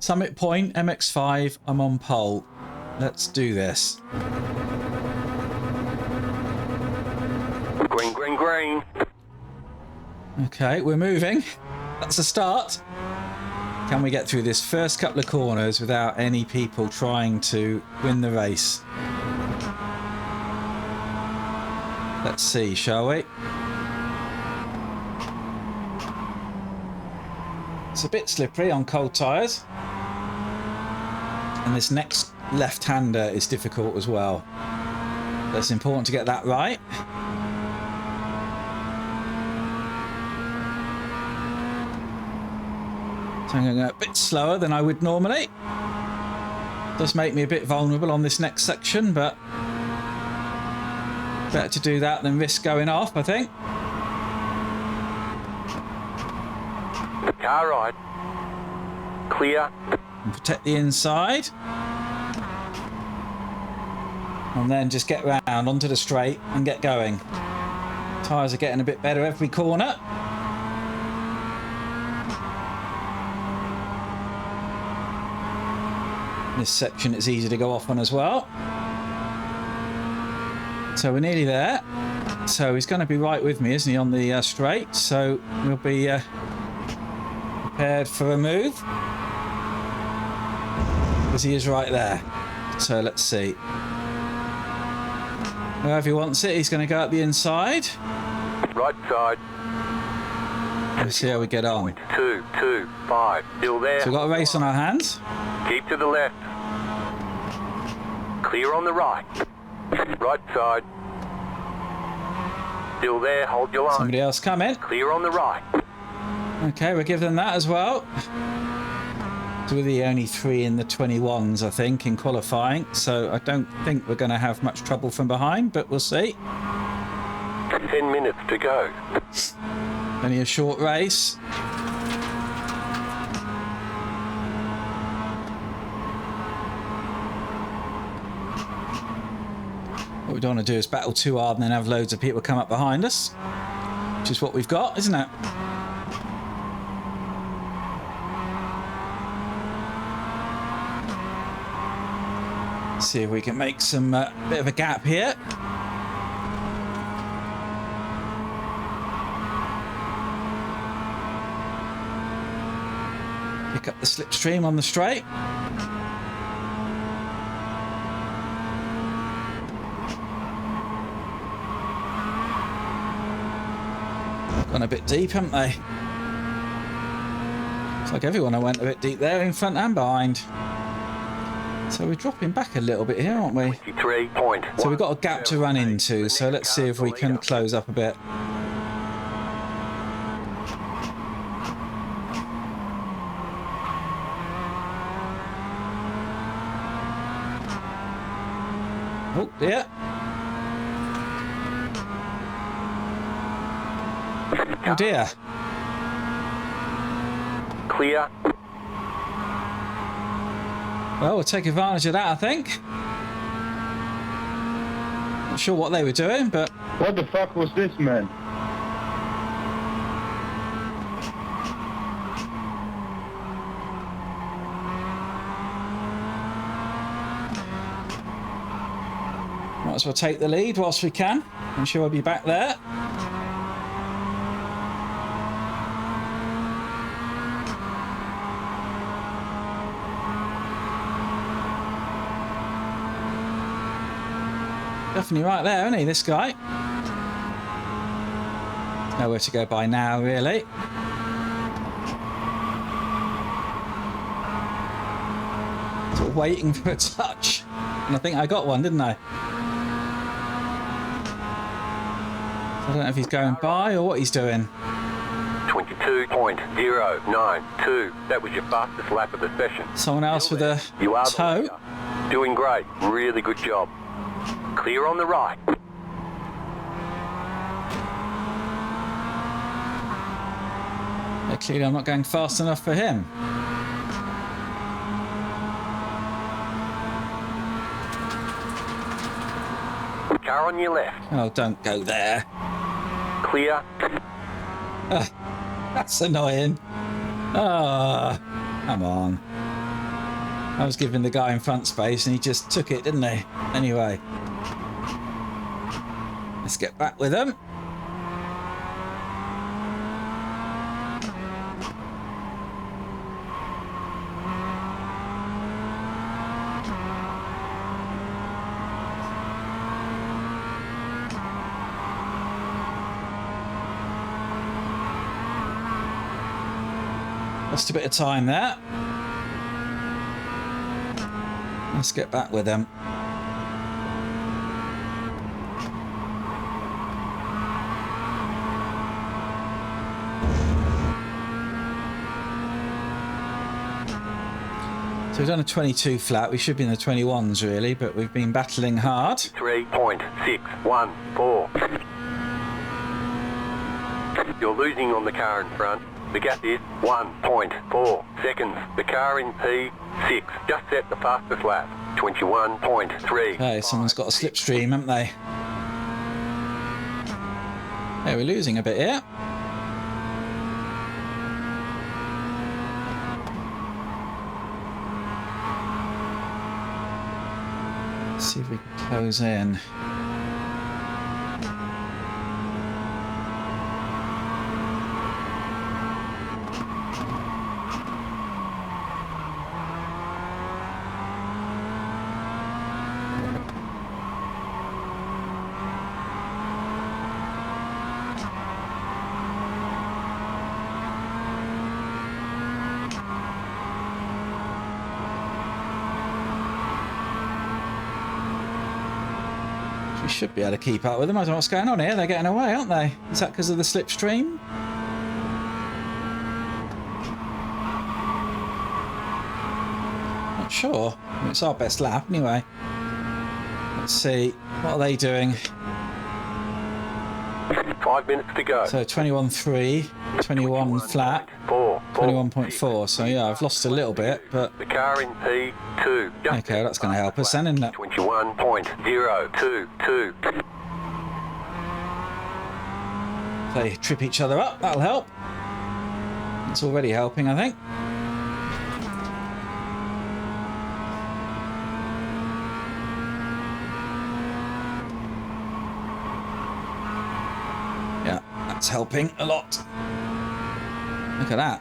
Summit Point, MX5, I'm on pole. Let's do this. Green, green, green. Okay, we're moving. That's a start. Can we get through this first couple of corners without any people trying to win the race? Let's see, shall we? It's a bit slippery on cold tyres. And this next left-hander is difficult as well. But it's important to get that right. So I'm going to go a bit slower than I would normally. Does make me a bit vulnerable on this next section, but better to do that than risk going off, I think. Car right. Clear. And protect the inside. And then just get round onto the straight and get going. Tyres are getting a bit better every corner. This section is easy to go off on as well. So we're nearly there. So he's going to be right with me, isn't he, on the straight? So we'll be prepared for a move. Because he is right there. So let's see. Wherever he wants it, he's going to go up the inside. Right side. Let's see how we get on. 2, 2, 5. Still there. So we've got a race on our hands. Keep to the left. Clear on the right. Right side. Still there. Hold your line. Somebody else coming. Clear on the right. Okay, we'll give them that as well. So we're the only 3 in the 21s, I think, in qualifying. So I don't think we're going to have much trouble from behind, but we'll see. 10 minutes to go. Only a short race. What we don't want to do is battle too hard and then have loads of people come up behind us, which is what we've got, isn't it? See if we can make some bit of a gap here. Pick up the slipstream on the straight. Gone a bit deep, haven't they? Looks like everyone went a bit deep there, in front and behind. So we're dropping back a little bit here, aren't we? 23.1. So we've got a gap to run into, so let's see if we can close up a bit. Oh dear. Oh dear. Clear. Well, we'll take advantage of that, I think. Not sure what they were doing, but... What the fuck was this, man? Might as well take the lead whilst we can. I'm sure I'll be back there. Definitely right there, isn't he, this guy? Nowhere to go by now, really. Sort of waiting for a touch. And I think I got one, didn't I? I don't know if he's going by or what he's doing. 22.092. That was your fastest lap of the session. Someone else with a You are the toe. leader. Doing great. Really good job. Clear on the right. Yeah, clearly I'm not going fast enough for him. Car on your left. Oh, don't go there. Clear. That's annoying. Ah, come on. I was giving the guy in front space and he just took it, didn't he? Anyway. Let's get back with him. Lost a bit of time there. Let's get back with them. So we've done a 22 flat. We should be in the 21s really, but we've been battling hard. 3.614. You're losing on the car in front. The gap is 1.4 seconds. The car in P6 just set the fastest lap. 21.3. Okay, someone's got a slipstream, haven't they? Yeah, we're losing a bit here. Let's see if we can close in. We should be able to keep up with them. I don't know what's going on here. They're getting away, aren't they? Is that because of the slipstream? Not sure. It's our best lap anyway. Let's see. What are they doing? 5 minutes to go. So 21.3, 21 flat, 21.4. So yeah, I've lost a little bit, but the car in P2. okay, that's going to help us then, isn't it? 21.022. If they trip each other up, that'll help. It's already helping, I think. Yeah, that's helping a lot. Look at that.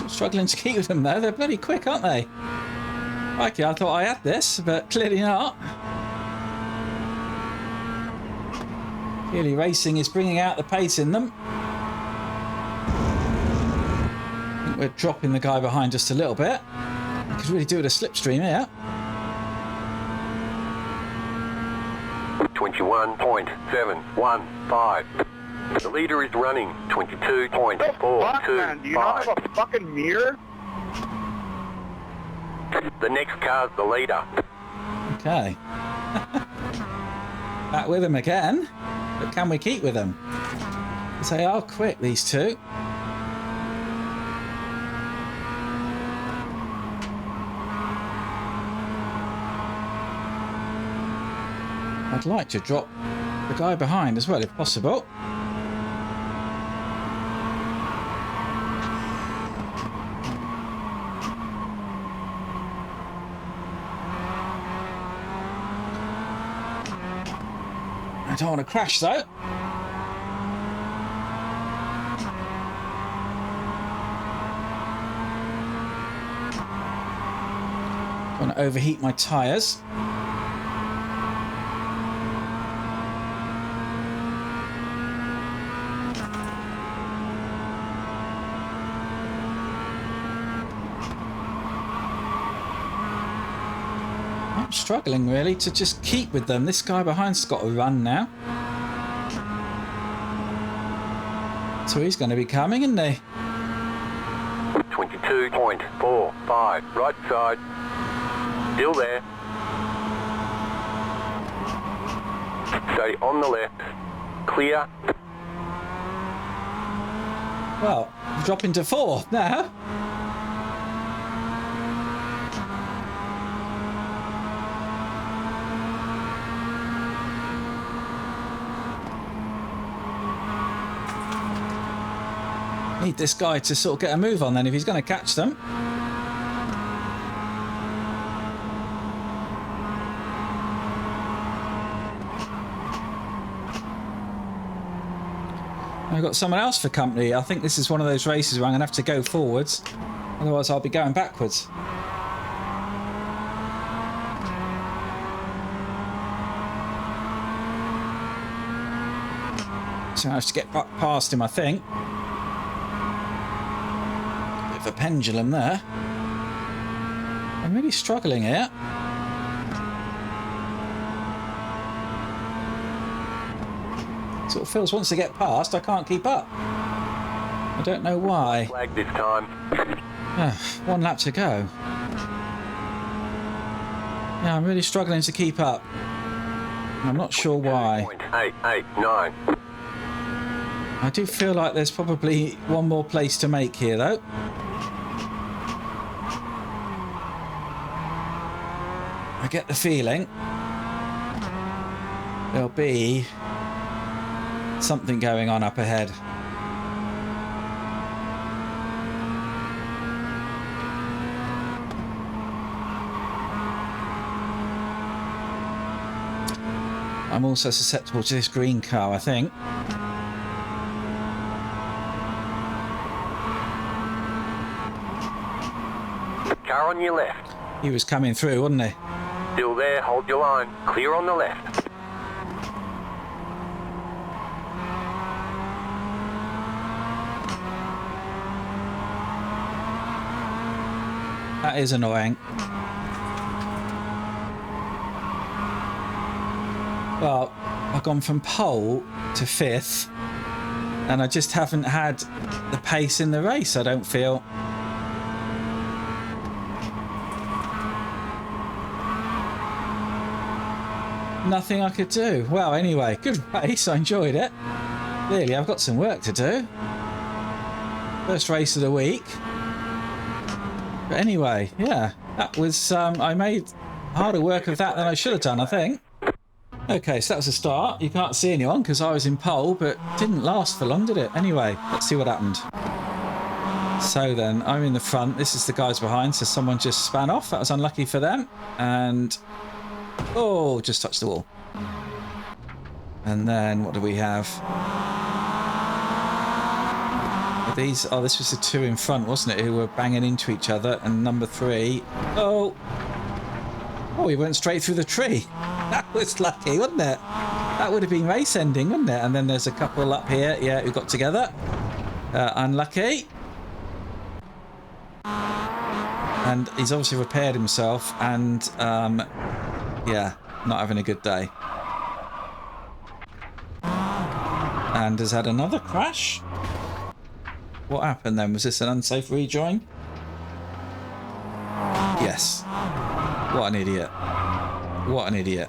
Struggling to keep with them though. They're bloody quick, aren't they? Okay, I thought I had this, but clearly not. Clearly racing is bringing out the pace in them. I think we're dropping the guy behind just a little bit. I could really do with a slipstream here. 21.715. The leader is running 22.425. Do you not have a fucking mirror? The next car's the leader. Okay. Back with them again. But can we keep with them? They are quick, these two. I'd like to drop the guy behind as well, if possible. I don't want to crash though. Don't want to overheat my tyres. I'm struggling really to just keep with them. This guy behind's got to run now. So he's going to be coming, isn't he? 22.45. Right side. Still there. Stay on the left. Clear. Well, I'm dropping to 4th now. Need this guy to sort of get a move on then if he's going to catch them. I've got someone else for company. I think this is one of those races where I'm going to have to go forwards. Otherwise I'll be going backwards. So I have to get past him, I think. Bit of a pendulum there. I'm really struggling here. Sort of feels once I get past, I can't keep up. I don't know why. Flag this time. 1 lap to go. Yeah, I'm really struggling to keep up. I'm not sure why. 889. I do feel like there's probably one more place to make here, though. I get the feeling there'll be something going on up ahead. I'm also susceptible to this green car, I think. Car on your left. He was coming through, wasn't he? Still there, hold your line. Clear on the left. That is annoying. Well, I've gone from pole to 5th, and I just haven't had the pace in the race, I don't feel. Nothing I could do. Well, anyway, good race. I enjoyed it. Clearly, I've got some work to do. First race of the week. But anyway, yeah, that was, I made harder work of that than I should have done, I think. Okay, so that was a start. You can't see anyone because I was in pole, but didn't last for long, did it? Anyway, let's see what happened. So then, I'm in the front. This is the guys behind, so someone just span off. That was unlucky for them. And, oh, just touched the wall. And then, what do we have? These, oh, this was the 2 in front, wasn't it, who were banging into each other, and number 3, oh, he went straight through the tree. That was lucky, wasn't it? That would have been race ending, wouldn't it? And then there's a couple up here, yeah, who got together. Unlucky. And he's obviously repaired himself, and, yeah, not having a good day. And has had another crash. What happened then? Was this an unsafe rejoin? Yes. What an idiot. What an idiot.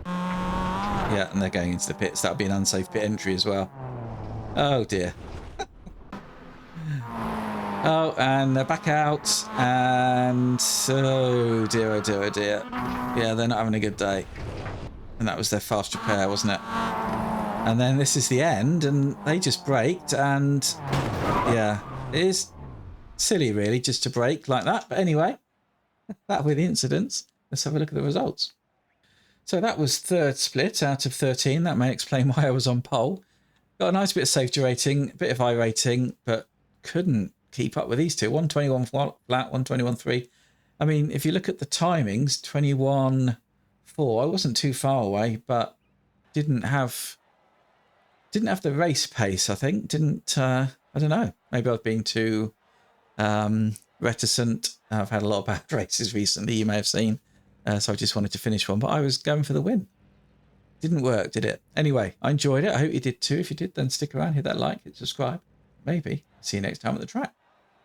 Yeah, and they're going into the pits. That would be an unsafe pit entry as well. Oh dear. Oh, and they're back out. And oh dear, oh dear, oh dear. Yeah, they're not having a good day. And that was their fast repair, wasn't it? And then this is the end, and they just braked, and yeah, it is silly really just to brake like that. But anyway, that were the incidents. Let's have a look at the results. So that was 3rd split out of 13. That may explain why I was on pole. Got a nice bit of safety rating, a bit of I rating, but couldn't keep up with these two. 121 flat, 121.3. I mean, if you look at the timings, 21.4. I wasn't too far away, but didn't have the race pace, I think. Didn't, I don't know. Maybe I've been too reticent. I've had a lot of bad races recently, you may have seen. So I just wanted to finish one, but I was going for the win. Didn't work, did it? Anyway, I enjoyed it. I hope you did too. If you did, then stick around, hit that like, hit subscribe. Maybe. See you next time at the track.